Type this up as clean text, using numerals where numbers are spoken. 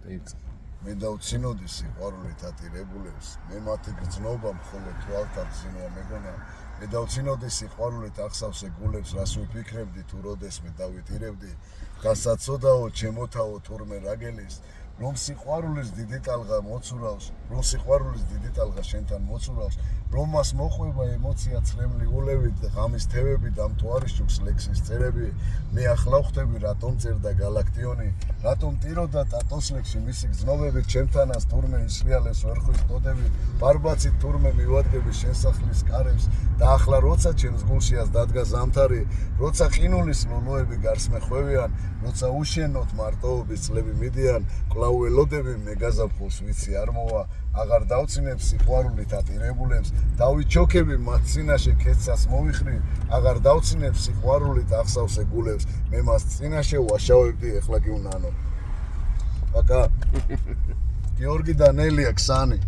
მე დავცინოდი სიყვარულით ატირებულებს მე მათი გრძნობა მხოლოდ თვალთან ზინოა მეგონა მე დავცინოდი სიყვარულით ახსავსე გულებს რას ვიფიქრებდი თუ როდესმე დავიტირებდი გასაცოდაო ჩემოთაო თურმე რაგელის რომ სიყვარულის დიდი ტალღა მოცურავს რომ სიყვარულის დიდი ტალღა შენთან მოცურავს რომ მას მოყვება ემოცია ცრემლი ულევით ღამის თევები და მთვარის შუქს ლექსის წერები მე ახლა ვხვდები რატომ წერდა გალაქტიონი რატომ ტიროდა ტატოსლექსში მისი გრძნობებით ჩემთანაც თურმე ისრიალებს ვერ ხვდები ბარბაცით თურმე მივადგები შენსახლის კარებს და ახლა როცა ჩემს გულშიას დადგა ზამთარი როცა ყინულის ლოლოები გარს მეხვევიან როცა უშენოდ მარტოობის წლები მიდიან კვლავ ველოდები მე გაზაფხულს ვიცი არ მოვა აღარ დავცინებ სიყვარულით ატირებულებს დავიჩოქები მათ წინაშე ქეცას მოვიხრი აღარ დავცინებ სიყვარულით ახსავსე გულებს მე მას წინაშე ვაშავებდი ეხლა კი უნანო პაკა გიორგი და ნელია ქსანი